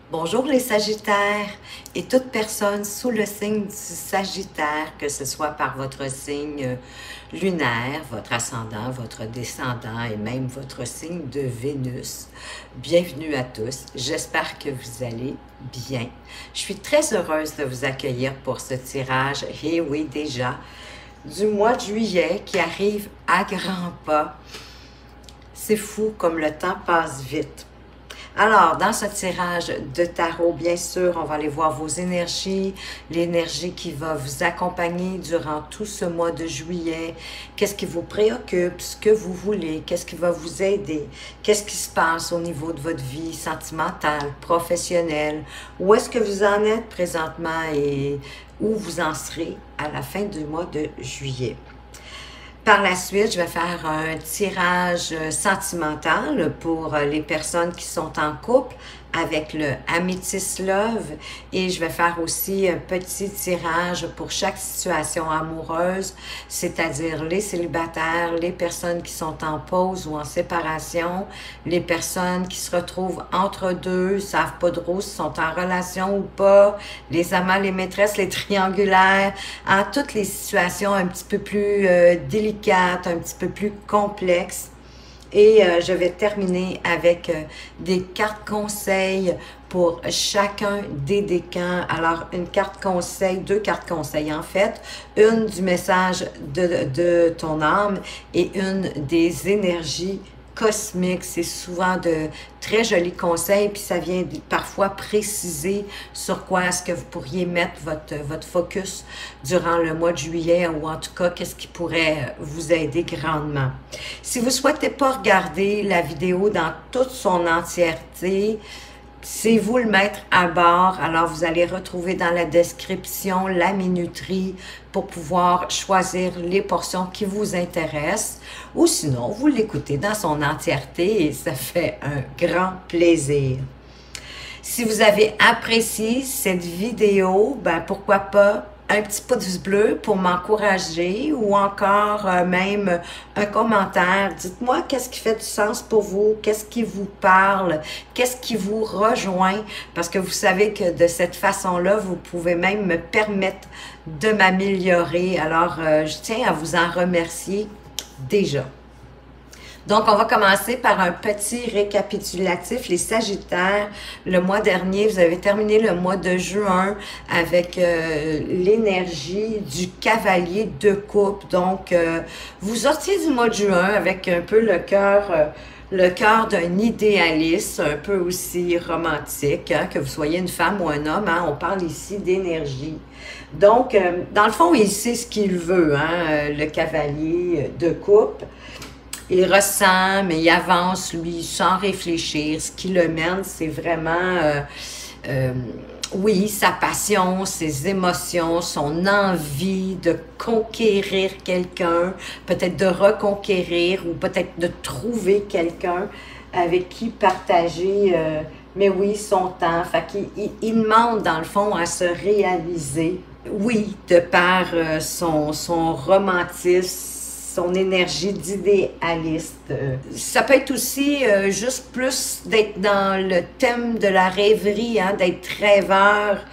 Bonjour les Sagittaires et toute personne sous le signe du Sagittaire, que ce soit par votre signe lunaire, votre ascendant, votre descendant et même votre signe de Vénus. Bienvenue à tous, j'espère que vous allez bien. Je suis très heureuse de vous accueillir pour ce tirage, et oui déjà, du mois de juillet qui arrive à grands pas. C'est fou comme le temps passe vite. Alors, dans ce tirage de tarot, bien sûr, on va aller voir vos énergies, l'énergie qui va vous accompagner durant tout ce mois de juillet. Qu'est-ce qui vous préoccupe, ce que vous voulez, qu'est-ce qui va vous aider, qu'est-ce qui se passe au niveau de votre vie sentimentale, professionnelle, où est-ce que vous en êtes présentement et où vous en serez à la fin du mois de juillet. Par la suite, je vais faire un tirage sentimental pour les personnes qui sont en couple avec le Amethyst Love et je vais faire aussi un petit tirage pour chaque situation amoureuse, c'est-à-dire les célibataires, les personnes qui sont en pause ou en séparation, les personnes qui se retrouvent entre deux, savent pas trop si sont en relation ou pas, les amants, les maîtresses, les triangulaires, en toutes les situations un petit peu plus délicates, un petit peu plus complexes. Et je vais terminer avec des cartes conseils pour chacun des décans. Alors, une carte conseil, deux cartes conseils en fait. Une du message de ton âme et une des énergies cosmiques. C'est souvent de très jolis conseils, puis ça vient parfois préciser sur quoi est-ce que vous pourriez mettre votre focus durant le mois de juillet, ou en tout cas, qu'est-ce qui pourrait vous aider grandement. Si vous ne souhaitez pas regarder la vidéo dans toute son entièreté, c'est vous le mettre à bord, alors vous allez retrouver dans la description la minuterie pour pouvoir choisir les portions qui vous intéressent, ou sinon vous l'écoutez dans son entièreté et ça fait un grand plaisir. Si vous avez apprécié cette vidéo, ben pourquoi pas un petit pouce bleu pour m'encourager, ou encore même un commentaire. Dites-moi qu'est-ce qui fait du sens pour vous, qu'est-ce qui vous parle, qu'est-ce qui vous rejoint, parce que vous savez que de cette façon-là, vous pouvez même me permettre de m'améliorer. Alors, je tiens à vous en remercier déjà. Donc, on va commencer par un petit récapitulatif. Les Sagittaires, le mois dernier, vous avez terminé le mois de juin avec l'énergie du cavalier de coupe. Donc, vous sortiez du mois de juin avec un peu le cœur d'un idéaliste, un peu aussi romantique, hein, que vous soyez une femme ou un homme, hein, on parle ici d'énergie. Donc, dans le fond, il sait ce qu'il veut, hein, le cavalier de coupe. Il ressent, mais il avance, lui, sans réfléchir. Ce qui le mène, c'est vraiment, oui, sa passion, ses émotions, son envie de conquérir quelqu'un, peut-être de reconquérir ou peut-être de trouver quelqu'un avec qui partager, mais oui, son temps. Fait qu'il demande, dans le fond, à se réaliser. Oui, de par son romantisme, son énergie d'idéaliste. Ça peut être aussi juste plus d'être dans le thème de la rêverie, hein, d'être rêveur,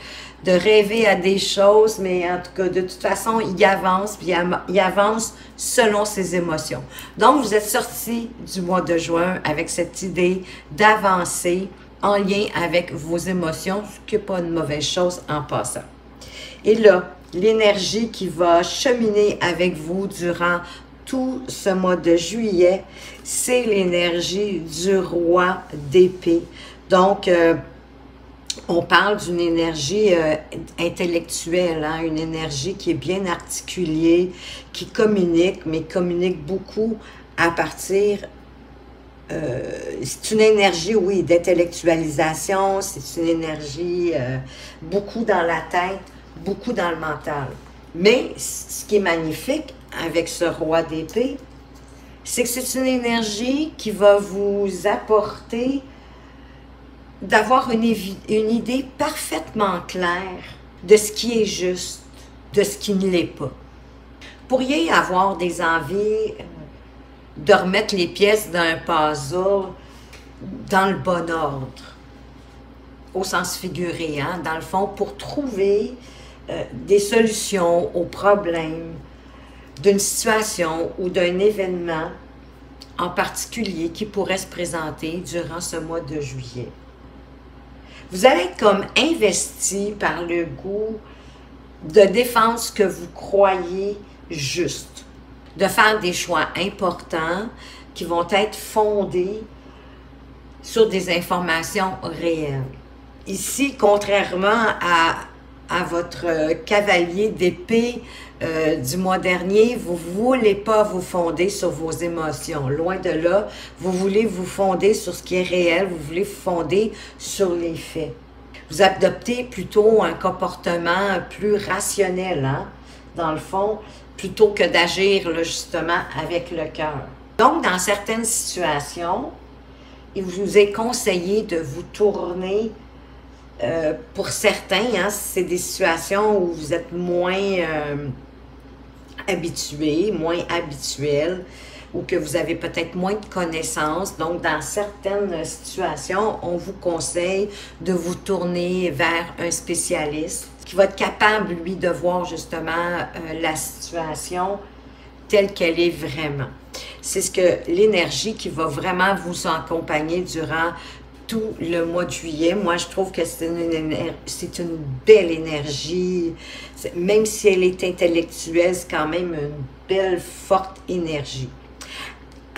de rêver à des choses, mais en tout cas, de toute façon, il avance, puis il avance selon ses émotions. Donc, vous êtes sorti du mois de juin avec cette idée d'avancer en lien avec vos émotions, ce qui n'est pas une mauvaise chose en passant. Et là, l'énergie qui va cheminer avec vous durant tout ce mois de juillet, c'est l'énergie du roi d'épée. Donc, on parle d'une énergie intellectuelle, hein, une énergie qui est bien articulée, qui communique, mais communique beaucoup à partir... c'est une énergie, oui, d'intellectualisation, c'est une énergie beaucoup dans la tête, beaucoup dans le mental. Mais ce qui est magnifique avec ce roi d'épée, c'est que c'est une énergie qui va vous apporter d'avoir une idée parfaitement claire de ce qui est juste, de ce qui ne l'est pas. Vous pourriez avoir des envies de remettre les pièces d'un puzzle dans le bon ordre. au sens figuré, hein, dans le fond, pour trouver des solutions aux problèmes d'une situation ou d'un événement en particulier qui pourrait se présenter durant ce mois de juillet. Vous allez être comme investi par le goût de défendre ce que vous croyez juste, de faire des choix importants qui vont être fondés sur des informations réelles. Ici, contrairement à votre cavalier d'épée du mois dernier, vous ne voulez pas vous fonder sur vos émotions. Loin de là, vous voulez vous fonder sur ce qui est réel, vous voulez vous fonder sur les faits. Vous adoptez plutôt un comportement plus rationnel, hein, dans le fond, plutôt que d'agir justement avec le cœur. Donc, dans certaines situations, il vous est conseillé de vous tourner, pour certains, hein, c'est des situations où vous êtes moins habitué, moins habituel, ou que vous avez peut-être moins de connaissances. Donc, dans certaines situations, on vous conseille de vous tourner vers un spécialiste qui va être capable, lui, de voir justement la situation telle qu'elle est vraiment. C'est ce que l'énergie qui va vraiment vous accompagner durant tout le mois de juillet. Moi, je trouve que c'est une belle énergie. Même si elle est intellectuelle, c'est quand même une belle, forte énergie.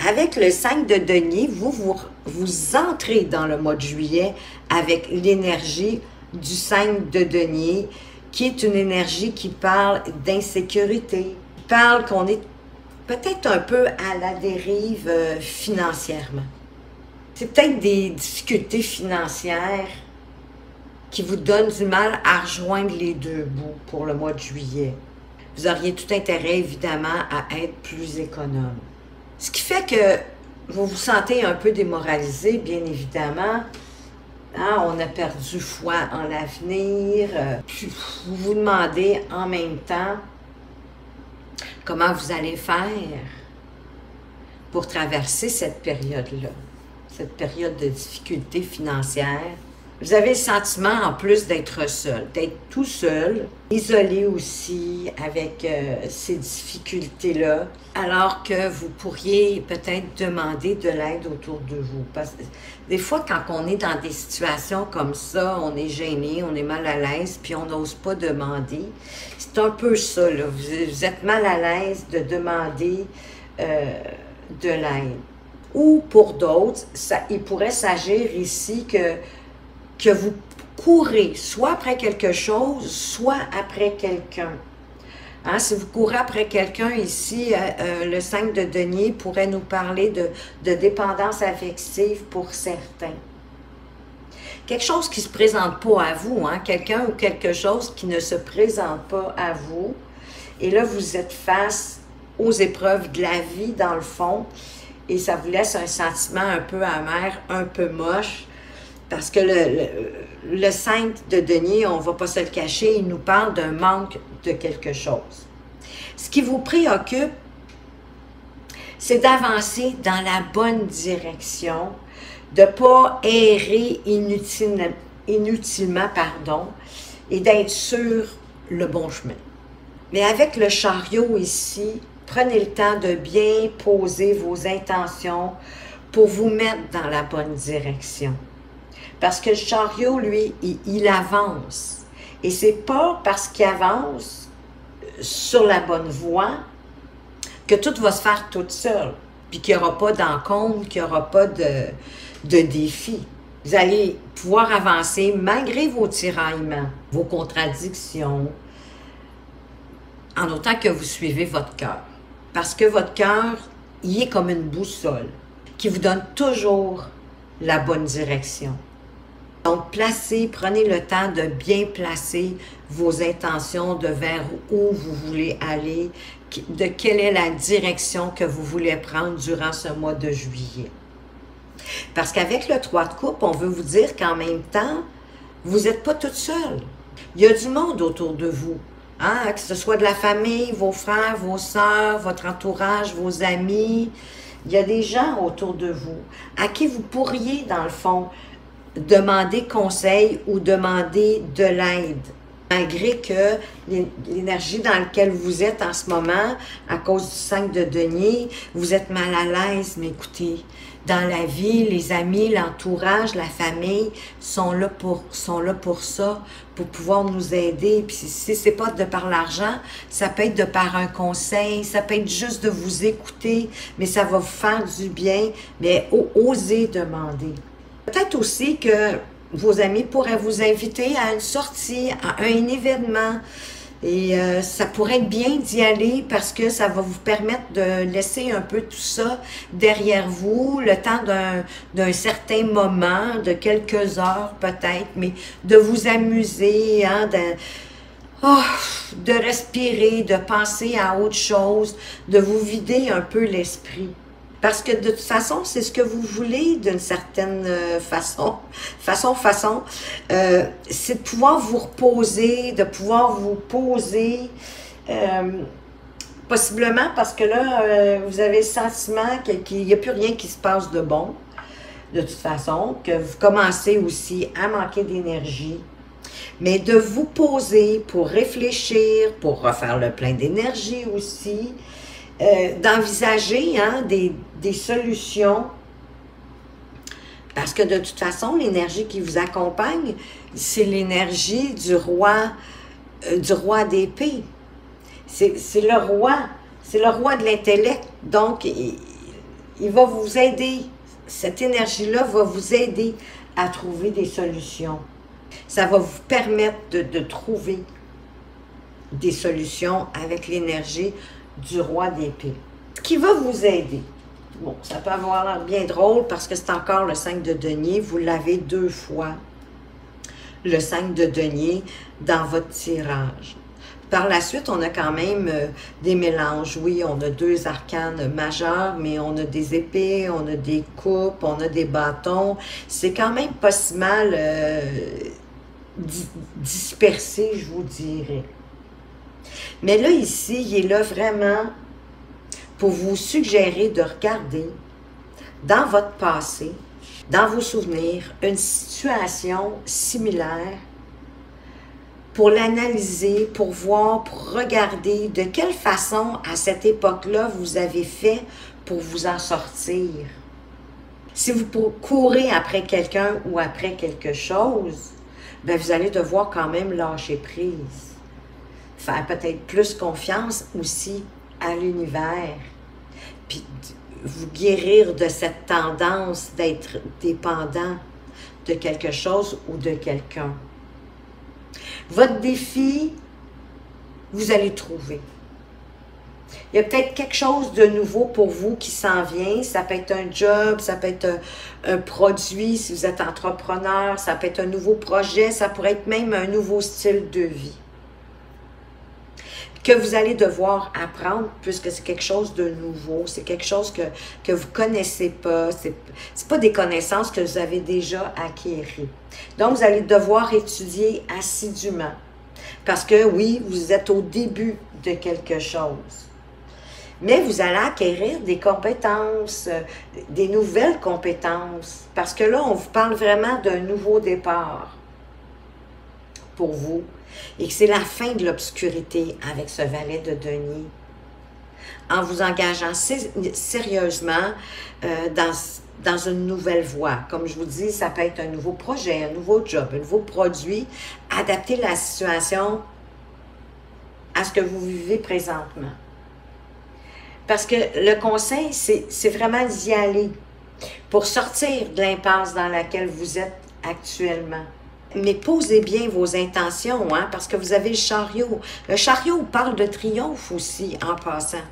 Avec le 5 de denier, vous entrez dans le mois de juillet avec l'énergie du 5 de denier, qui est une énergie qui parle d'insécurité, qui parle qu'on est peut-être un peu à la dérive financièrement. C'est peut-être des difficultés financières qui vous donnent du mal à rejoindre les deux bouts pour le mois de juillet. Vous auriez tout intérêt, évidemment, à être plus économe. Ce qui fait que vous vous sentez un peu démoralisé, bien évidemment. Hein, on a perdu foi en l'avenir. Puis vous vous demandez en même temps comment vous allez faire pour traverser cette période-là, cette période de difficulté financière. Vous avez le sentiment, en plus, d'être seul, d'être tout seul, isolé aussi avec ces difficultés-là, alors que vous pourriez peut-être demander de l'aide autour de vous. Parce que des fois, quand on est dans des situations comme ça, on est gêné, on est mal à l'aise, puis on n'ose pas demander. C'est un peu ça, là. Vous êtes mal à l'aise de demander de l'aide. Ou pour d'autres, il pourrait s'agir ici que vous courez soit après quelque chose, soit après quelqu'un. Hein, si vous courez après quelqu'un ici, le 5 de denier pourrait nous parler de dépendance affective pour certains. Quelque chose qui ne se présente pas à vous, hein, quelqu'un ou quelque chose qui ne se présente pas à vous. Et là, vous êtes face aux épreuves de la vie, dans le fond, et ça vous laisse un sentiment un peu amer, un peu moche, parce que le 5 de denier, on ne va pas se le cacher, il nous parle d'un manque de quelque chose. Ce qui vous préoccupe, c'est d'avancer dans la bonne direction, de ne pas errer inutilement, et d'être sur le bon chemin. Mais avec le chariot ici, prenez le temps de bien poser vos intentions pour vous mettre dans la bonne direction. Parce que le chariot, lui, il avance. Et c'est pas parce qu'il avance sur la bonne voie que tout va se faire toute seule. Puis qu'il n'y aura pas d'encombre, qu'il n'y aura pas de défi. Vous allez pouvoir avancer malgré vos tiraillements, vos contradictions, en autant que vous suivez votre cœur. Parce que votre cœur, il est comme une boussole qui vous donne toujours la bonne direction. Donc, prenez le temps de bien placer vos intentions de vers où vous voulez aller, de quelle est la direction que vous voulez prendre durant ce mois de juillet. Parce qu'avec le 3 de coupe, on veut vous dire qu'en même temps, vous n'êtes pas toute seule. Il y a du monde autour de vous. Hein? Que ce soit de la famille, vos frères, vos sœurs, votre entourage, vos amis. Il y a des gens autour de vous à qui vous pourriez, dans le fond, demander conseil ou demander de l'aide. Malgré que l'énergie dans laquelle vous êtes en ce moment, à cause du 5 de denier, vous êtes mal à l'aise, mais écoutez, dans la vie, les amis, l'entourage, la famille sont là pour ça, pour pouvoir nous aider. Puis si c'est pas de par l'argent, ça peut être de par un conseil, ça peut être juste de vous écouter, mais ça va vous faire du bien, mais osez demander. Peut-être aussi que vos amis pourraient vous inviter à une sortie, à un événement. Et ça pourrait être bien d'y aller parce que ça va vous permettre de laisser un peu tout ça derrière vous, le temps d'un certain moment, de quelques heures peut-être, mais de vous amuser, hein, de respirer, de penser à autre chose, de vous vider un peu l'esprit. Parce que de toute façon, c'est ce que vous voulez d'une certaine façon. C'est de pouvoir vous reposer, de pouvoir vous poser, possiblement parce que là, vous avez le sentiment qu'il n'y a plus rien qui se passe de bon, de toute façon, que vous commencez aussi à manquer d'énergie. Mais de vous poser pour réfléchir, pour refaire le plein d'énergie aussi, d'envisager hein, des solutions, parce que de toute façon, l'énergie qui vous accompagne, c'est l'énergie du roi d'épée. C'est le roi de l'intellect, donc il va vous aider, cette énergie-là va vous aider à trouver des solutions. Ça va vous permettre de trouver des solutions avec l'énergie du roi d'épée, qui va vous aider. Bon, ça peut avoir l'air bien drôle parce que c'est encore le 5 de denier. Vous l'avez 2 fois, le 5 de denier, dans votre tirage. Par la suite, on a quand même des mélanges. Oui, on a 2 arcanes majeurs, mais on a des épées, on a des coupes, on a des bâtons. C'est quand même pas si mal dispersé, je vous dirais. Mais là, ici, il est là vraiment pour vous suggérer de regarder dans votre passé, dans vos souvenirs, une situation similaire pour l'analyser, pour voir, pour regarder de quelle façon, à cette époque-là, vous avez fait pour vous en sortir. Si vous courez après quelqu'un ou après quelque chose, bien, vous allez devoir quand même lâcher prise. Faire peut-être plus confiance aussi à l'univers, puis vous guérir de cette tendance d'être dépendant de quelque chose ou de quelqu'un. Votre défi, vous allez trouver. Il y a peut-être quelque chose de nouveau pour vous qui s'en vient. Ça peut être un job, ça peut être un produit si vous êtes entrepreneur, ça peut être un nouveau projet, ça pourrait être même un nouveau style de vie que vous allez devoir apprendre puisque c'est quelque chose de nouveau, c'est quelque chose que vous ne connaissez pas, c'est pas des connaissances que vous avez déjà acquises. Donc, vous allez devoir étudier assidûment parce que oui, vous êtes au début de quelque chose. Mais vous allez acquérir des compétences, des nouvelles compétences, parce que là, on vous parle vraiment d'un nouveau départ pour vous, et que c'est la fin de l'obscurité avec ce valet de denier. En vous engageant sérieusement dans une nouvelle voie. Comme je vous dis, ça peut être un nouveau projet, un nouveau job, un nouveau produit, adapter la situation à ce que vous vivez présentement. Parce que le conseil, c'est vraiment d'y aller pour sortir de l'impasse dans laquelle vous êtes actuellement. Mais posez bien vos intentions, hein, parce que vous avez le chariot. Le chariot parle de triomphe aussi, en passant.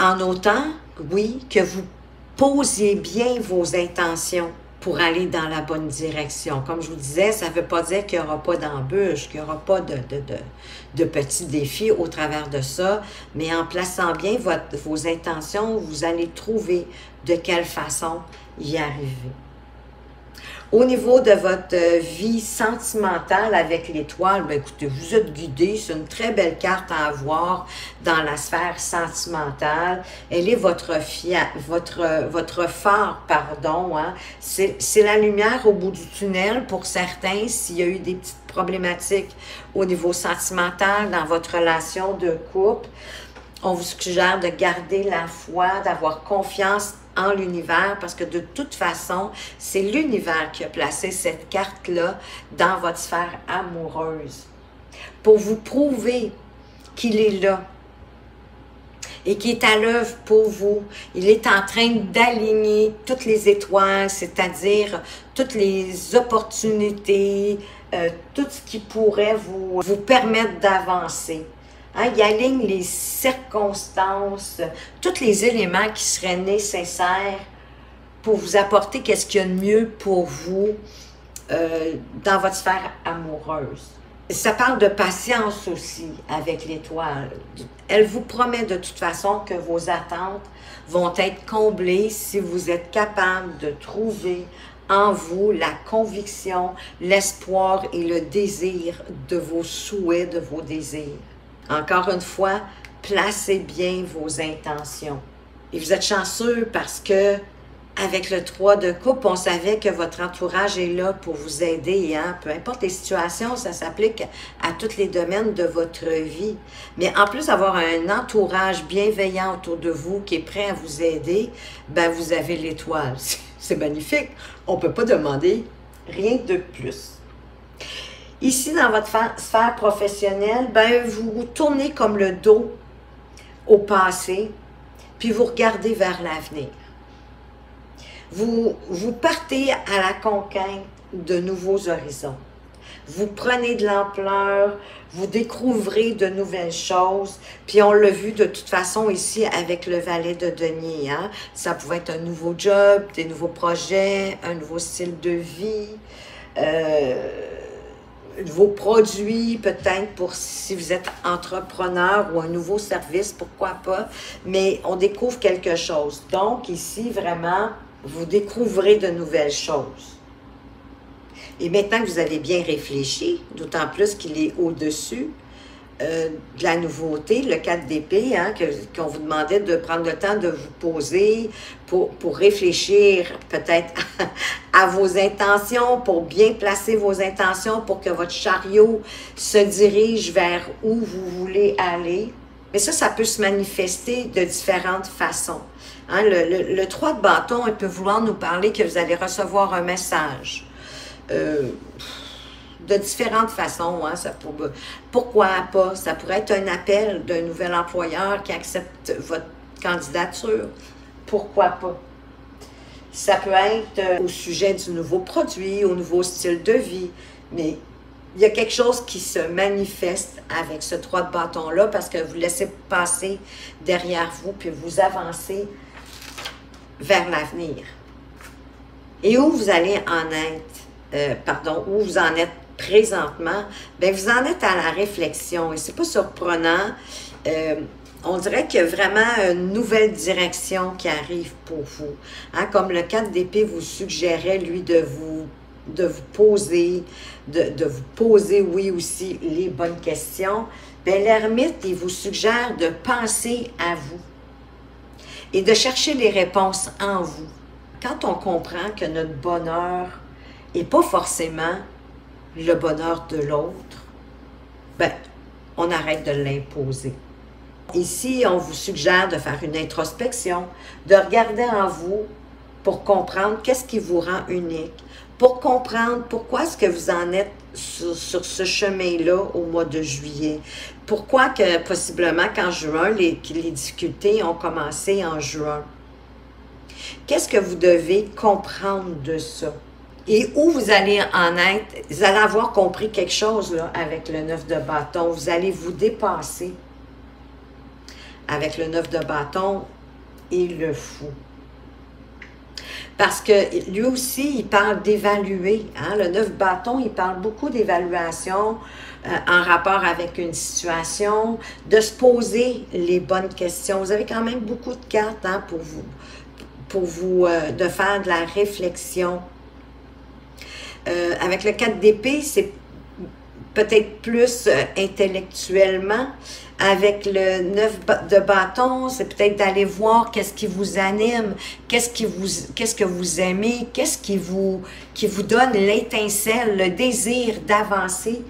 En autant, oui, que vous posiez bien vos intentions pour aller dans la bonne direction. Comme je vous disais, ça ne veut pas dire qu'il n'y aura pas d'embûches, qu'il n'y aura pas de petits défis au travers de ça, mais en plaçant bien vos intentions, vous allez trouver de quelle façon y arriver. Au niveau de votre vie sentimentale avec l'étoile, ben écoutez, vous êtes guidé, c'est une très belle carte à avoir dans la sphère sentimentale. Elle est votre phare, pardon. Hein. C'est la lumière au bout du tunnel pour certains s'il y a eu des petites problématiques au niveau sentimental dans votre relation de couple. On vous suggère de garder la foi, d'avoir confiance en l'univers, parce que de toute façon, c'est l'univers qui a placé cette carte-là dans votre sphère amoureuse pour vous prouver qu'il est là et qu'il est à l'œuvre pour vous. Il est en train d'aligner toutes les étoiles, c'est-à-dire toutes les opportunités, tout ce qui pourrait vous permettre d'avancer. Hein, il aligne les circonstances, tous les éléments qui seraient nécessaires pour vous apporter qu'est-ce qu'il y a de mieux pour vous dans votre sphère amoureuse. Ça parle de patience aussi avec l'étoile. Elle vous promet de toute façon que vos attentes vont être comblées si vous êtes capable de trouver en vous la conviction, l'espoir et le désir de vos souhaits, de vos désirs. Encore une fois, placez bien vos intentions. Et vous êtes chanceux parce que avec le 3 de coupe, on savait que votre entourage est là pour vous aider. Hein? Peu importe les situations, ça s'applique à tous les domaines de votre vie. Mais en plus d'avoir un entourage bienveillant autour de vous qui est prêt à vous aider, ben vous avez l'étoile. C'est magnifique. On ne peut pas demander rien de plus. Ici, dans votre sphère professionnelle, ben, vous tournez comme le dos au passé, puis vous regardez vers l'avenir. Vous partez à la conquête de nouveaux horizons. Vous prenez de l'ampleur, vous découvrez de nouvelles choses, puis on l'a vu de toute façon ici avec le valet de denier. Hein? Ça pouvait être un nouveau job, des nouveaux projets, un nouveau style de vie, vos produits, peut-être pour si vous êtes entrepreneur ou un nouveau service, pourquoi pas, mais on découvre quelque chose. Donc ici, vraiment, vous découvrez de nouvelles choses. Et maintenant que vous avez bien réfléchi, d'autant plus qu'il est au-dessus de la nouveauté, le 4 d'épée, hein, qu'on vous demandait de prendre le temps de vous poser pour réfléchir peut-être à vos intentions, pour bien placer vos intentions, pour que votre chariot se dirige vers où vous voulez aller. Mais ça peut se manifester de différentes façons. Hein, le 3 de bâton, il peut vouloir nous parler que vous allez recevoir un message. De différentes façons. Hein, pourquoi pas? Ça pourrait être un appel d'un nouvel employeur qui accepte votre candidature. Pourquoi pas? Ça peut être au sujet du nouveau produit, au nouveau style de vie, mais il y a quelque chose qui se manifeste avec ce 3 de bâton-là parce que vous laissez passer derrière vous puis vous avancez vers l'avenir. Et où vous allez en être, où vous en êtes présentement, bien, vous en êtes à la réflexion et c'est pas surprenant. On dirait qu'il y a vraiment une nouvelle direction qui arrive pour vous. Hein, comme le 4 d'épée vous suggérait, lui, de vous poser, oui, aussi, les bonnes questions. Bien, l'ermite, il vous suggère de penser à vous et de chercher les réponses en vous. Quand on comprend que notre bonheur n'est pas forcément le bonheur de l'autre, ben, on arrête de l'imposer. Ici, on vous suggère de faire une introspection, de regarder en vous pour comprendre qu'est-ce qui vous rend unique, pour comprendre pourquoi est-ce que vous en êtes sur ce chemin-là au mois de juillet. Pourquoi que possiblement qu'en juin, les difficultés ont commencé en juin. Qu'est-ce que vous devez comprendre de ça? Et où vous allez en être, vous allez avoir compris quelque chose là, avec le 9 de bâton. Vous allez vous dépasser avec le 9 de bâton et le fou. Parce que lui aussi, il parle d'évaluer. Hein? Le 9 bâton, il parle beaucoup d'évaluation en rapport avec une situation, de se poser les bonnes questions. Vous avez quand même beaucoup de cartes hein, pour vous de faire de la réflexion. Avec le 4 d'épée, c'est peut-être plus intellectuellement. Avec le 9 de bâton, c'est peut-être d'aller voir qu'est-ce qui vous anime, qu'est-ce que vous aimez, qu'est-ce qui vous donne l'étincelle, le désir d'avancer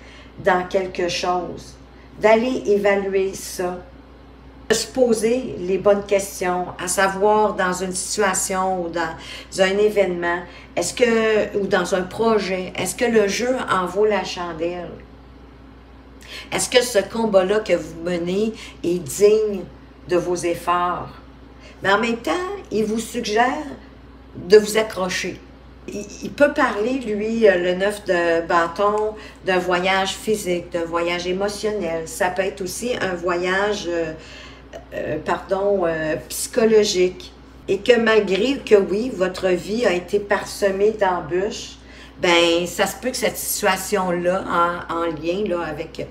dans quelque chose, d'aller évaluer ça, de se poser les bonnes questions, à savoir dans une situation ou dans un événement, ou dans un projet, est-ce que le jeu en vaut la chandelle? Est-ce que ce combat-là que vous menez est digne de vos efforts? Mais en même temps, il vous suggère de vous accrocher. Il peut parler, lui, le 9 de bâton, d'un voyage physique, d'un voyage émotionnel. Ça peut être aussi un voyage, psychologique. Et que malgré que oui, votre vie a été parsemée d'embûches, ben ça se peut que cette situation-là, en lien là, avec,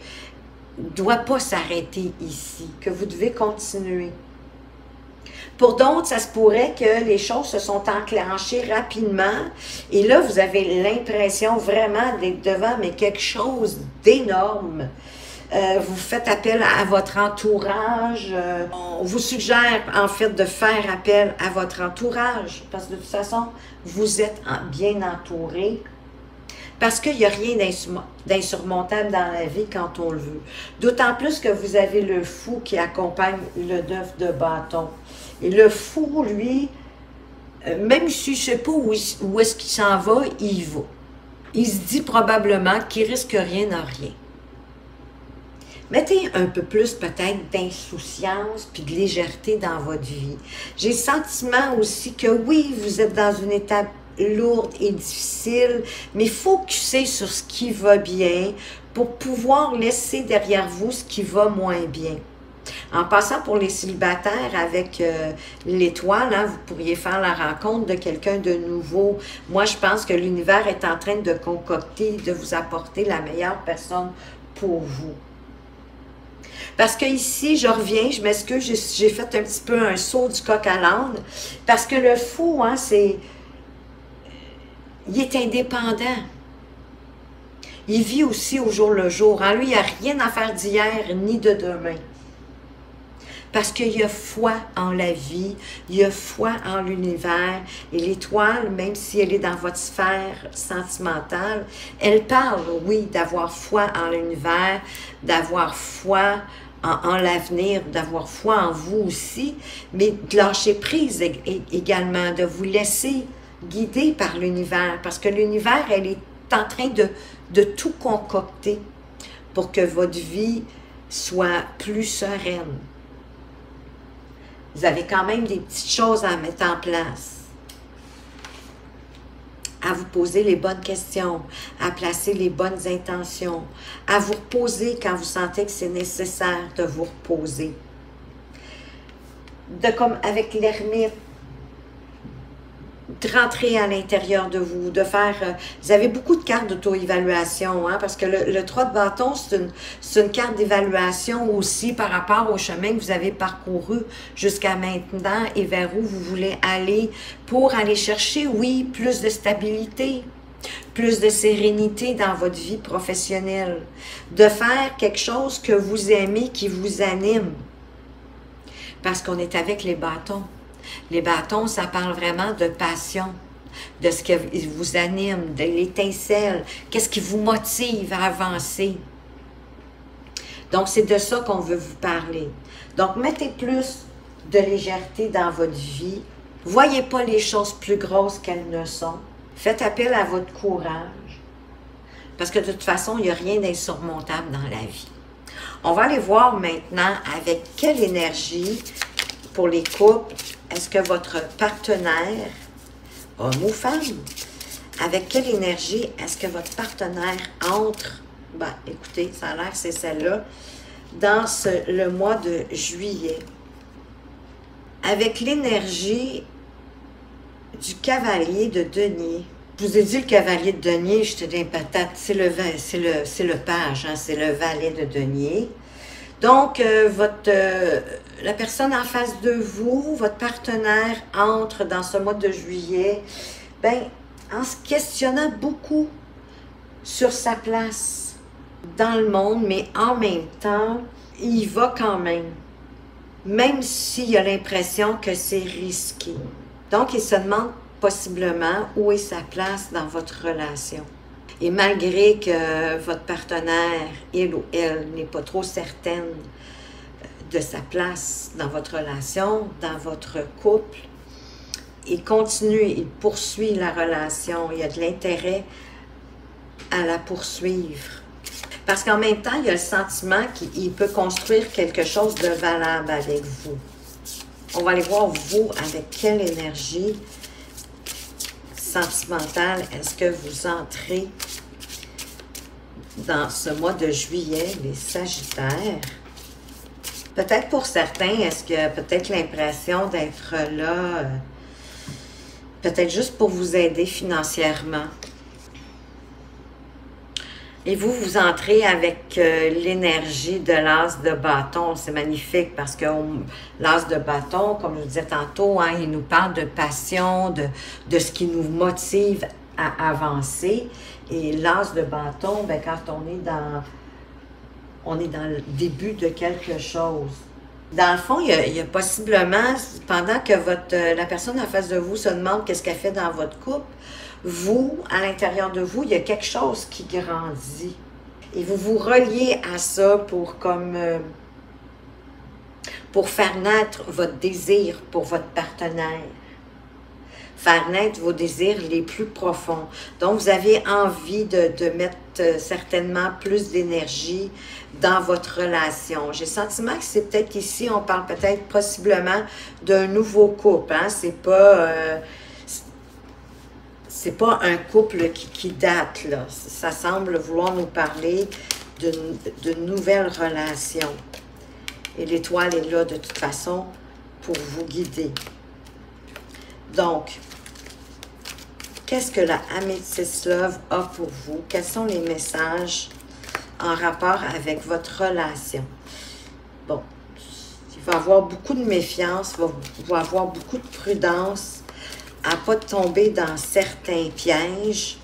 doit pas s'arrêter ici, que vous devez continuer. Pour d'autres, ça se pourrait que les choses se sont enclenchées rapidement et là, vous avez l'impression vraiment d'être devant mais quelque chose d'énorme. Vous faites appel à votre entourage. On vous suggère en fait de faire appel à votre entourage parce que de toute façon, vous êtes bien entouré. Parce qu'il n'y a rien d'insurmontable dans la vie quand on le veut. D'autant plus que vous avez le fou qui accompagne le 9 de bâton. Et le fou, lui, même si je ne sais pas où est-ce qu'il s'en va, il y va. Il se dit probablement qu'il risque rien à rien. Mettez un peu plus peut-être d'insouciance puis de légèreté dans votre vie. J'ai le sentiment aussi que oui, vous êtes dans une étape lourde et difficile, mais focussez sur ce qui va bien pour pouvoir laisser derrière vous ce qui va moins bien. En passant pour les célibataires avec l'étoile, hein, vous pourriez faire la rencontre de quelqu'un de nouveau. Moi, je pense que l'univers est en train de concocter, de vous apporter la meilleure personne pour vous. Parce que ici, je reviens, je m'excuse, j'ai fait un petit peu un saut du coq à l'âne, parce que le fou, hein, il est indépendant. Il vit aussi au jour le jour. En lui, il n'y a rien à faire d'hier ni de demain. Parce qu'il y a foi en la vie, il y a foi en l'univers. Et l'étoile, même si elle est dans votre sphère sentimentale, elle parle, oui, d'avoir foi en l'univers, d'avoir foi en l'avenir, d'avoir foi en vous aussi, mais de lâcher prise également, de vous laisser guider par l'univers. Parce que l'univers, elle est en train de tout concocter pour que votre vie soit plus sereine. Vous avez quand même des petites choses à mettre en place. À vous poser les bonnes questions, à placer les bonnes intentions, à vous reposer quand vous sentez que c'est nécessaire de vous reposer. Comme avec l'ermite, de rentrer à l'intérieur de vous, de faire... vous avez beaucoup de cartes d'auto-évaluation, hein, parce que le 3 de bâton, c'est une carte d'évaluation aussi par rapport au chemin que vous avez parcouru jusqu'à maintenant et vers où vous voulez aller pour aller chercher, oui, plus de stabilité, plus de sérénité dans votre vie professionnelle, de faire quelque chose que vous aimez, qui vous anime, parce qu'on est avec les bâtons. Les bâtons, ça parle vraiment de passion, de ce qui vous anime, de l'étincelle, qu'est-ce qui vous motive à avancer. Donc, c'est de ça qu'on veut vous parler. Donc, mettez plus de légèreté dans votre vie. Voyez pas les choses plus grosses qu'elles ne sont. Faites appel à votre courage. Parce que de toute façon, il n'y a rien d'insurmontable dans la vie. On va aller voir maintenant avec quelle énergie, pour les couples, est-ce que votre partenaire, homme ou femme, avec quelle énergie est-ce que votre partenaire entre, ben, écoutez, ça a l'air que c'est celle-là, dans le mois de juillet. Avec l'énergie du cavalier de denier. Je vous ai dit le cavalier de denier, j'étais dans les patates, c'est le page, hein, c'est le valet de denier. Donc, la personne en face de vous, votre partenaire, entre dans ce mois de juillet, ben, en se questionnant beaucoup sur sa place dans le monde, mais en même temps, il y va quand même s'il a l'impression que c'est risqué. Donc, il se demande possiblement où est sa place dans votre relation. Et malgré que votre partenaire, il ou elle, n'est pas trop certaine de sa place dans votre relation, dans votre couple, il continue, il poursuit la relation, il y a de l'intérêt à la poursuivre. Parce qu'en même temps, il y a le sentiment qu'il peut construire quelque chose de valable avec vous. On va aller voir, vous, avec quelle énergie sentimentale est-ce que vous entrez dans ce mois de juillet, les Sagittaires. Peut-être pour certains, est-ce que peut-être l'impression d'être là, peut-être juste pour vous aider financièrement. Et vous, vous entrez avec l'énergie de l'as de bâton. C'est magnifique parce que l'as de bâton, comme je vous disais tantôt, hein, il nous parle de passion, de ce qui nous motive à avancer. Et l'as de bâton, ben, quand on est dans le début de quelque chose. Dans le fond, il y a possiblement, pendant que la personne en face de vous se demande qu'est-ce qu'elle fait dans votre couple, vous, à l'intérieur de vous, il y a quelque chose qui grandit. Et vous vous reliez à ça pour faire naître votre désir pour votre partenaire. Faire naître vos désirs les plus profonds. Donc, vous avez envie de mettre certainement plus d'énergie dans votre relation. J'ai le sentiment que c'est peut-être ici, on parle peut-être possiblement d'un nouveau couple. Hein? C'est pas un couple qui date, là. Ça semble vouloir nous parler d'une nouvelle relation. Et l'étoile est là, de toute façon, pour vous guider. Donc, qu'est-ce que la Amethyst Love a pour vous? Quels sont les messages en rapport avec votre relation? Bon, il va y avoir beaucoup de méfiance, il va y avoir beaucoup de prudence, à ne pas tomber dans certains pièges,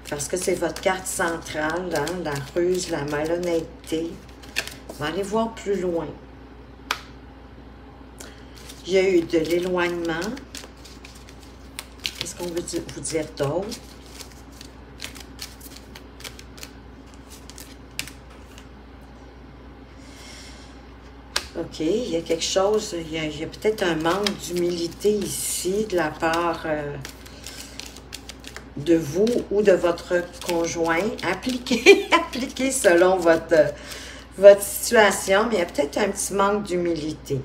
parce que c'est votre carte centrale, hein, la ruse, la malhonnêteté. On va aller voir plus loin. Il y a eu de l'éloignement. Qu'est-ce qu'on veut vous dire d'autre? OK, il y a quelque chose, il y a peut-être un manque d'humilité ici de la part de vous ou de votre conjoint. Appliquez selon votre situation, mais il y a peut-être un petit manque d'humilité.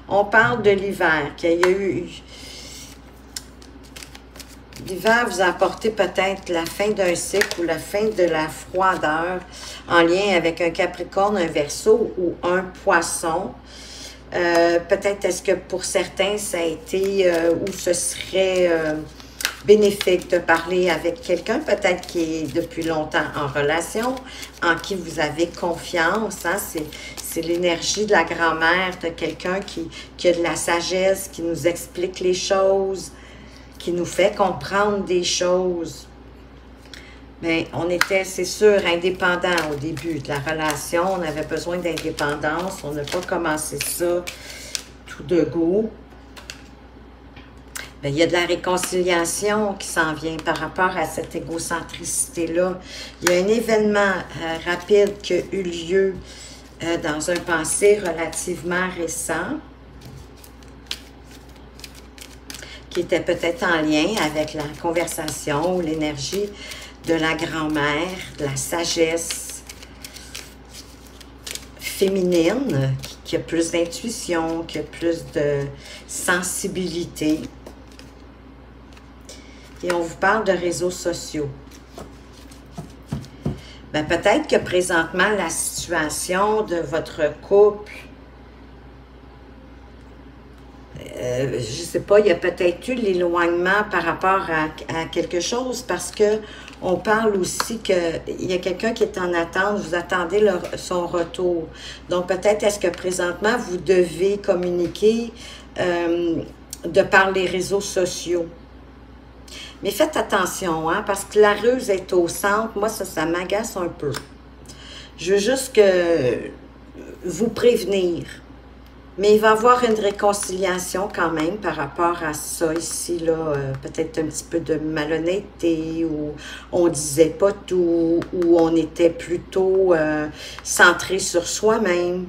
On parle de l'hiver, qu'il y a eu... L'hiver vous a apporté peut-être la fin d'un cycle ou la fin de la froideur en lien avec un Capricorne, un Verseau ou un Poisson. Peut-être est-ce que pour certains, ça a été ou ce serait bénéfique de parler avec quelqu'un, peut-être qui est depuis longtemps en relation, en qui vous avez confiance. Hein? C'est l'énergie de la grand-mère, de quelqu'un qui a de la sagesse, qui nous explique les choses, qui nous fait comprendre des choses. Mais on était, c'est sûr, indépendants au début de la relation. On avait besoin d'indépendance. On n'a pas commencé ça tout de go. Bien, il y a de la réconciliation qui s'en vient par rapport à cette égocentricité-là. Il y a un événement rapide qui a eu lieu dans un passé relativement récent, qui était peut-être en lien avec la conversation ou l'énergie de la grand-mère, de la sagesse féminine, qui a plus d'intuition, qui a plus de sensibilité. Et on vous parle de réseaux sociaux. Bien, peut-être que présentement, la situation de votre couple, je ne sais pas, il y a peut-être eu l'éloignement par rapport à quelque chose, parce que on parle aussi qu'il y a quelqu'un qui est en attente, vous attendez son retour. Donc, peut-être est-ce que présentement, vous devez communiquer de par les réseaux sociaux. Mais faites attention, hein, parce que la ruse est au centre. Moi, ça m'agace un peu. Je veux juste que vous prévenir. Mais il va y avoir une réconciliation quand même par rapport à ça ici, là. Peut-être un petit peu de malhonnêteté, ou on disait pas tout, ou on était plutôt centré sur soi-même.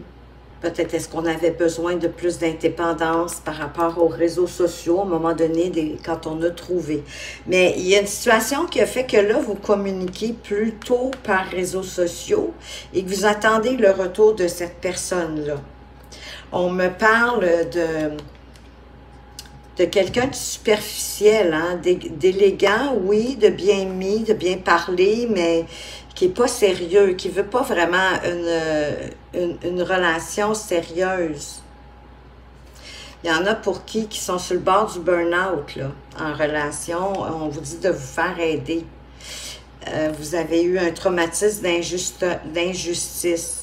Peut-être est-ce qu'on avait besoin de plus d'indépendance par rapport aux réseaux sociaux, à un moment donné, quand on a trouvé. Mais il y a une situation qui a fait que là, vous communiquez plutôt par réseaux sociaux et que vous attendez le retour de cette personne-là. On me parle de quelqu'un de superficiel, hein, d'élégant, oui, de bien mis, de bien parlé, mais qui n'est pas sérieux, qui ne veut pas vraiment une relation sérieuse. Il y en a pour qui sont sur le bord du burn-out, là, en relation. On vous dit de vous faire aider. Vous avez eu un traumatisme d'injustice.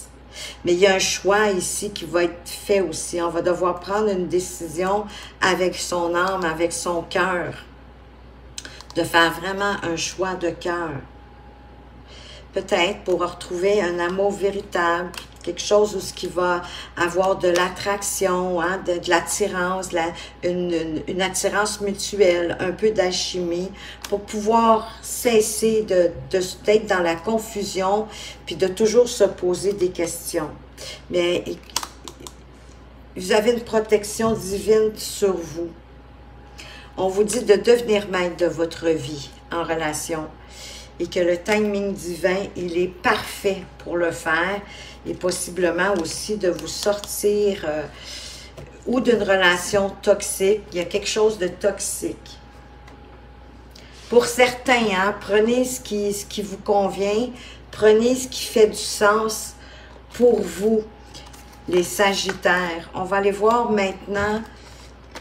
Mais il y a un choix ici qui va être fait aussi. On va devoir prendre une décision avec son âme, avec son cœur. De faire vraiment un choix de cœur. Peut-être pour retrouver un amour véritable, quelque chose où ce qui va avoir de l'attraction, hein, de l'attirance, une attirance mutuelle, un peu d'alchimie, pour pouvoir cesser d'être dans la confusion, puis de toujours se poser des questions. Mais vous avez une protection divine sur vous. On vous dit de devenir maître de votre vie en relation. Et que le timing divin, il est parfait pour le faire, et possiblement aussi de vous sortir ou d'une relation toxique. Il y a quelque chose de toxique. Pour certains, hein, prenez ce qui vous convient, prenez ce qui fait du sens pour vous, les Sagittaires. On va aller voir maintenant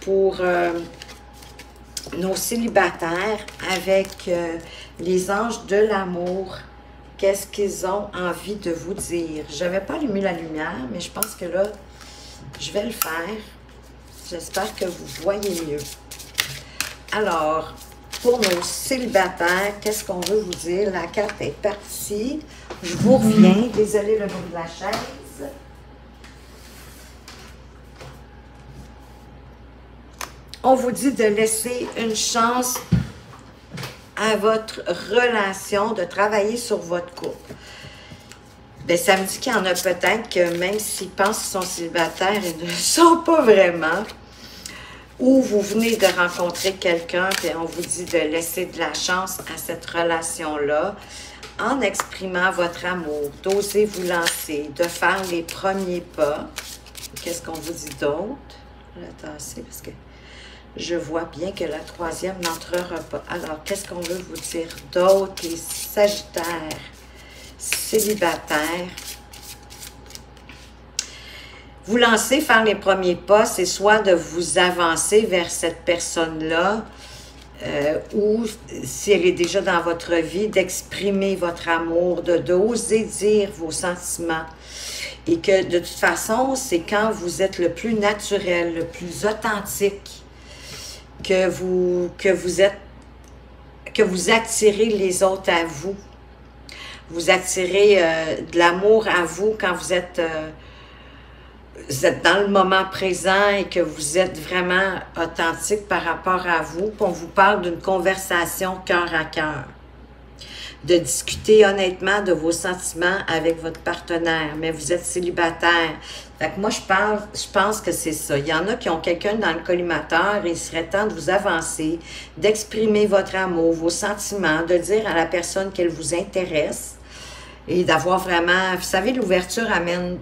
pour nos célibataires avec les anges de l'amour. Qu'est-ce qu'ils ont envie de vous dire? Je n'avais pas allumé la lumière, mais je pense que là, je vais le faire. J'espère que vous voyez mieux. Alors, pour nos célibataires, qu'est-ce qu'on veut vous dire? La carte est partie. Je vous reviens. Désolée le bruit de la chaise. On vous dit de laisser une chance à votre relation, de travailler sur votre couple. Bien, ça me dit qu'il y en a peut-être que même s'ils pensent qu'ils sont célibataires, ils ne sont pas vraiment. Ou vous venez de rencontrer quelqu'un, et on vous dit de laisser de la chance à cette relation-là, en exprimant votre amour, d'oser vous lancer, de faire les premiers pas. Qu'est-ce qu'on vous dit d'autre? Je vais la tasser parce que je vois bien que la troisième n'entrera pas. Alors, qu'est-ce qu'on veut vous dire d'autre, les Sagittaires célibataires? Vous lancer, faire les premiers pas, c'est soit de vous avancer vers cette personne-là, ou si elle est déjà dans votre vie, d'exprimer votre amour, d'oser dire vos sentiments. Et que de toute façon, c'est quand vous êtes le plus naturel, le plus authentique, que vous attirez les autres à vous. Vous attirez de l'amour à vous quand vous êtes dans le moment présent et que vous êtes vraiment authentique par rapport à vous. Puis on vous parle d'une conversation cœur à cœur. De discuter honnêtement de vos sentiments avec votre partenaire, mais vous êtes célibataire. Fait que moi, je pense que c'est ça. Il y en a qui ont quelqu'un dans le collimateur et il serait temps de vous avancer, d'exprimer votre amour, vos sentiments, de dire à la personne qu'elle vous intéresse et d'avoir vraiment... Vous savez, l'ouverture amène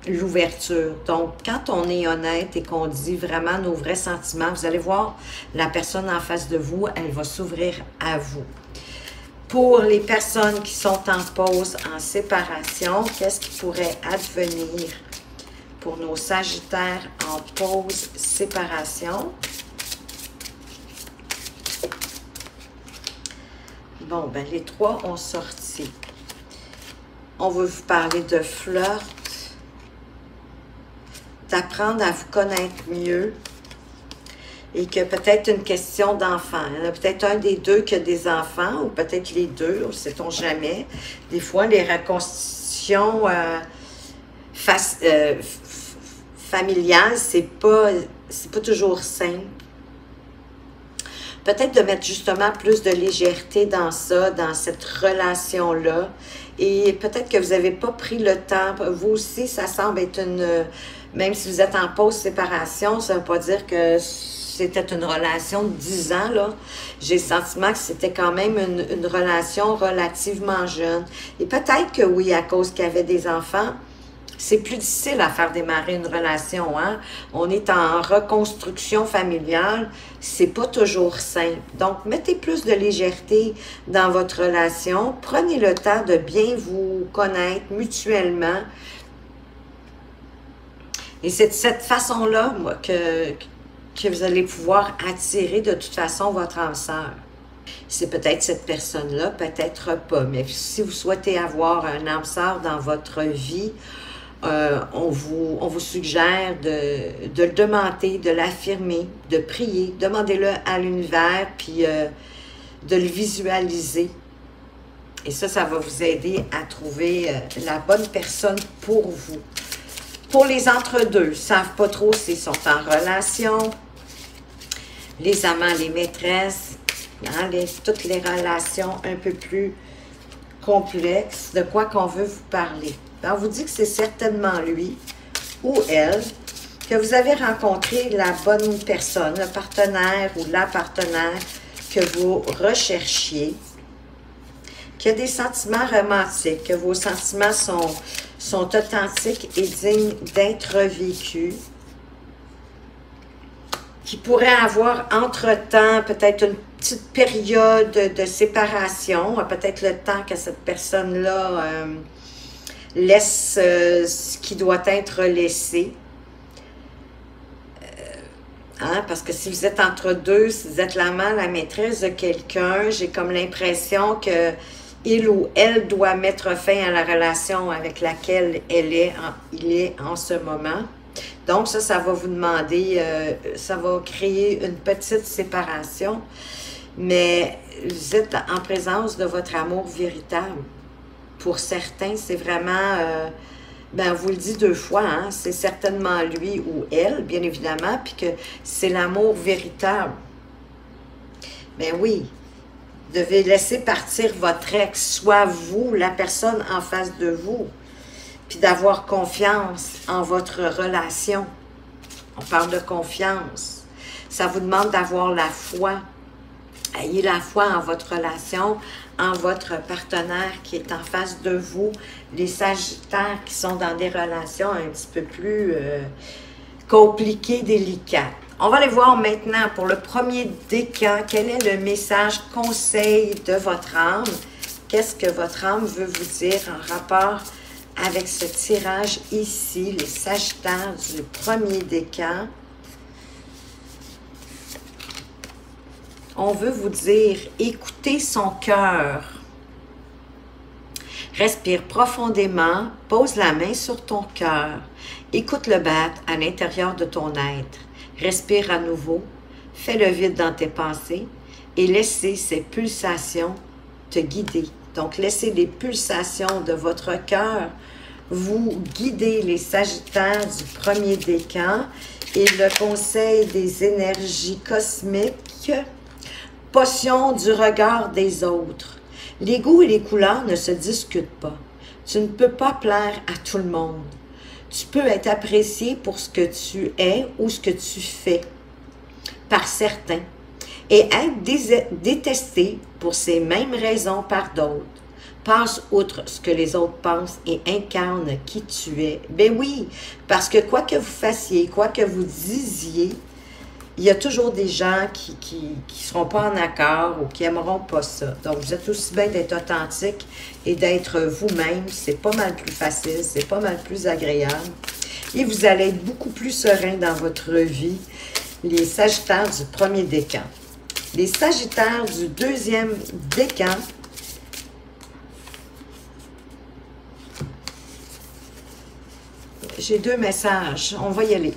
l'ouverture. Donc, quand on est honnête et qu'on dit vraiment nos vrais sentiments, vous allez voir la personne en face de vous, elle va s'ouvrir à vous. Pour les personnes qui sont en pause, en séparation, qu'est-ce qui pourrait advenir pour nos Sagittaires en pause, séparation? Bon, ben les trois ont sorti. On veut vous parler de flirt, d'apprendre à vous connaître mieux. et que peut-être une question d'enfant. Il y en a peut-être un des deux qui a des enfants, ou peut-être les deux, on ne sait-on jamais. Des fois, les reconstitutions familiales, c'est pas toujours simple. Peut-être de mettre justement plus de légèreté dans ça, dans cette relation-là. Et peut-être que vous n'avez pas pris le temps. Vous aussi, ça semble être même si vous êtes en post-séparation, ça ne veut pas dire que c'était une relation de 10 ans, là. J'ai le sentiment que c'était quand même une relation relativement jeune. Et peut-être que oui, à cause qu'il y avait des enfants, c'est plus difficile à faire démarrer une relation, hein? On est en reconstruction familiale, c'est pas toujours simple. Donc, mettez plus de légèreté dans votre relation. Prenez le temps de bien vous connaître mutuellement. Et c'est de cette façon-là, moi, que vous allez pouvoir attirer de toute façon votre âme sœur. C'est peut-être cette personne-là, peut-être pas. Mais si vous souhaitez avoir un âme sœur dans votre vie, on vous suggère de le demander, de l'affirmer, de prier. Demandez-le à l'univers, puis de le visualiser. Et ça va vous aider à trouver la bonne personne pour vous. Pour les entre-deux, ils ne savent pas trop s'ils sont en relation. Les amants, les maîtresses, hein, toutes les relations un peu plus complexes, de quoi qu'on veut vous parler. On vous dit que c'est certainement lui ou elle, que vous avez rencontré la bonne personne, le partenaire ou la partenaire que vous recherchiez, qu'il y a des sentiments romantiques, que vos sentiments sont authentiques et dignes d'être vécus, qui pourrait avoir entre-temps peut-être une petite période de séparation, peut-être le temps que cette personne-là laisse ce qui doit être laissé. Hein, parce que si vous êtes entre deux, si vous êtes l'amant, la maîtresse de quelqu'un, j'ai comme l'impression que il ou elle doit mettre fin à la relation avec laquelle il est en ce moment. Donc ça va vous demander, ça va créer une petite séparation, mais vous êtes en présence de votre amour véritable. Pour certains, c'est vraiment, ben, vous le dit deux fois, hein, c'est certainement lui ou elle, bien évidemment, puis que c'est l'amour véritable. Ben oui, vous devez laisser partir votre ex, soit vous, la personne en face de vous, puis d'avoir confiance en votre relation. On parle de confiance. Ça vous demande d'avoir la foi. Ayez la foi en votre relation, en votre partenaire qui est en face de vous, les sagittaires qui sont dans des relations un petit peu plus compliquées, délicates. On va aller voir maintenant pour le premier décan, quel est le message conseil de votre âme? Qu'est-ce que votre âme veut vous dire en rapport avec ce tirage ici, les sagittaires du premier décan? On veut vous dire, écoutez son cœur. Respire profondément, pose la main sur ton cœur. Écoute le battre à l'intérieur de ton être. Respire à nouveau, fais le vide dans tes pensées et laissez ces pulsations te guider. Donc, laissez les pulsations de votre cœur vous guider, les sagittaires du premier décan. Et le conseil des énergies cosmiques, potion du regard des autres. Les goûts et les couleurs ne se discutent pas. Tu ne peux pas plaire à tout le monde. Tu peux être apprécié pour ce que tu es ou ce que tu fais par certains et être détesté pour ces mêmes raisons par d'autres. Passe outre ce que les autres pensent et incarne qui tu es. Ben oui, parce que quoi que vous fassiez, quoi que vous disiez, il y a toujours des gens qui seront pas en accord ou qui aimeront pas ça. Donc, vous êtes aussi bien d'être authentique et d'être vous-même. C'est pas mal plus facile, c'est pas mal plus agréable. Et vous allez être beaucoup plus serein dans votre vie. Les sagittaires du premier décan. Les sagittaires du deuxième décan. J'ai deux messages. On va y aller.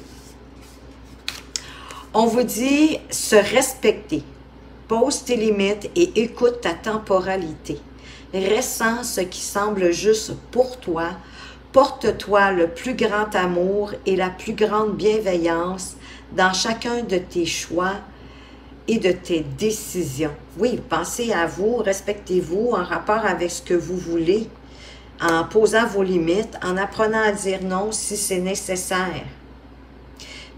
On vous dit se respecter. Pose tes limites et écoute ta temporalité. Ressens ce qui semble juste pour toi. Porte-toi le plus grand amour et la plus grande bienveillance dans chacun de tes choix et de tes décisions. Oui, pensez à vous, respectez-vous en rapport avec ce que vous voulez, en posant vos limites, en apprenant à dire non si c'est nécessaire.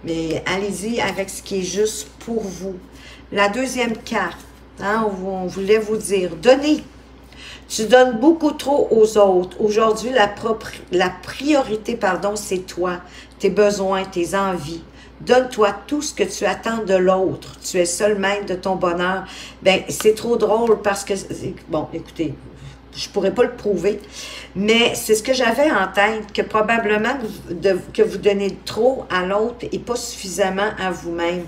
Mais allez-y avec ce qui est juste pour vous. La deuxième carte, hein, on voulait vous dire, donnez. Tu donnes beaucoup trop aux autres. Aujourd'hui, la priorité, pardon, c'est toi, tes besoins, tes envies. Donne-toi tout ce que tu attends de l'autre. Tu es seul maître de ton bonheur. Ben, c'est trop drôle parce que, bon, écoutez, je pourrais pas le prouver, mais c'est ce que j'avais en tête, que probablement que vous donnez trop à l'autre et pas suffisamment à vous-même.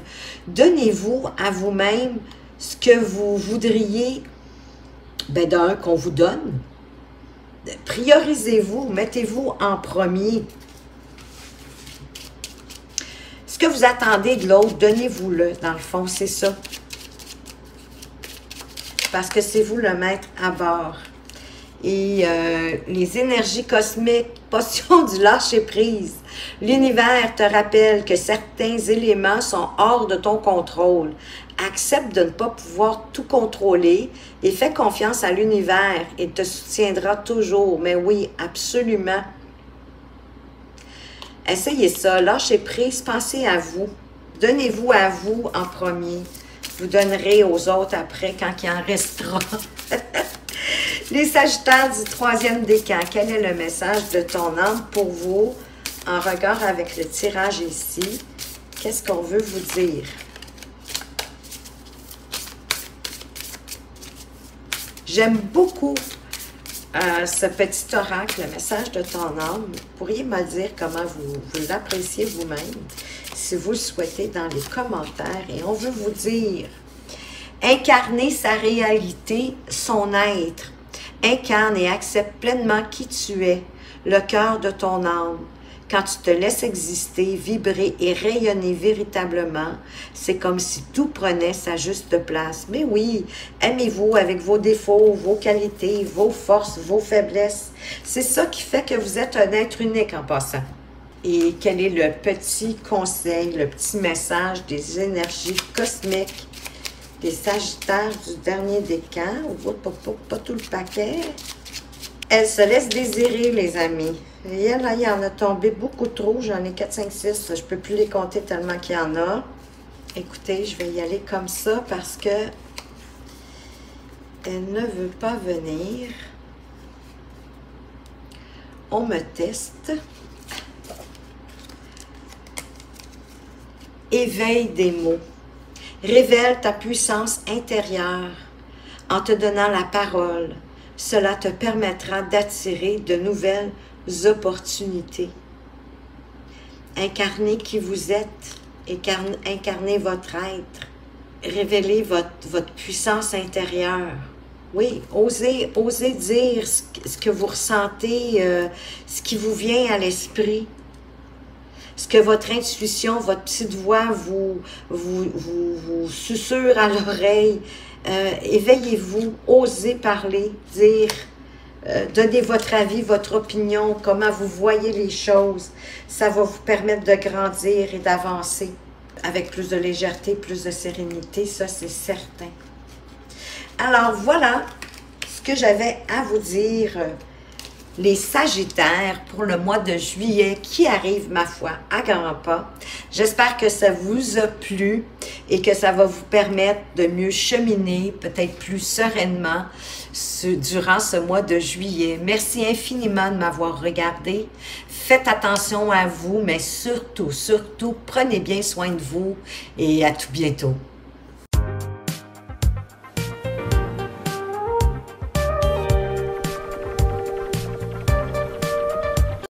Donnez-vous à vous-même ce que vous voudriez, ben d'un, qu'on vous donne. Priorisez-vous, mettez-vous en premier. Ce que vous attendez de l'autre, donnez-vous-le, dans le fond, c'est ça. Parce que c'est vous le maître à bord. Et les énergies cosmiques, potion du lâcher-prise. L'univers te rappelle que certains éléments sont hors de ton contrôle. Accepte de ne pas pouvoir tout contrôler et fais confiance à l'univers et te soutiendra toujours. Mais oui, absolument. Essayez ça, lâchez prise, pensez à vous. Donnez-vous à vous en premier. Vous donnerez aux autres après quand il en restera. Les Sagittaires du troisième décan, quel est le message de ton âme pour vous en regard avec le tirage ici? Qu'est-ce qu'on veut vous dire? J'aime beaucoup ce petit oracle, le message de ton âme. Vous pourriez me dire comment vous l'appréciez vous-même, si vous le souhaitez, dans les commentaires. Et on veut vous dire, incarner sa réalité, son être. Incarne et accepte pleinement qui tu es, le cœur de ton âme. Quand tu te laisses exister, vibrer et rayonner véritablement, c'est comme si tout prenait sa juste place. Mais oui, aimez-vous avec vos défauts, vos qualités, vos forces, vos faiblesses. C'est ça qui fait que vous êtes un être unique en passant. Et quel est le petit conseil, le petit message des énergies cosmiques des Sagittaires du dernier décan? Pas tout le paquet. Elle se laisse désirer, les amis. Et là, il y en a tombé beaucoup trop. J'en ai 4, 5, 6. Je ne peux plus les compter tellement qu'il y en a. Écoutez, je vais y aller comme ça parce que elle ne veut pas venir. On me teste. Éveille des mots. Révèle ta puissance intérieure en te donnant la parole. Cela te permettra d'attirer de nouvelles opportunités. Incarnez qui vous êtes, incarnez votre être, révélez votre puissance intérieure. Oui, osez dire ce que vous ressentez, ce qui vous vient à l'esprit. Ce que votre intuition, votre petite voix vous susurre à l'oreille. Éveillez-vous, osez parler, dire, donnez votre avis, votre opinion, comment vous voyez les choses. Ça va vous permettre de grandir et d'avancer avec plus de légèreté, plus de sérénité, ça c'est certain. Alors voilà ce que j'avais à vous dire. Les Sagittaires pour le mois de juillet qui arrive, ma foi, à grands pas. J'espère que ça vous a plu et que ça va vous permettre de mieux cheminer, peut-être plus sereinement durant ce mois de juillet. Merci infiniment de m'avoir regardé. Faites attention à vous, mais surtout, prenez bien soin de vous et à tout bientôt.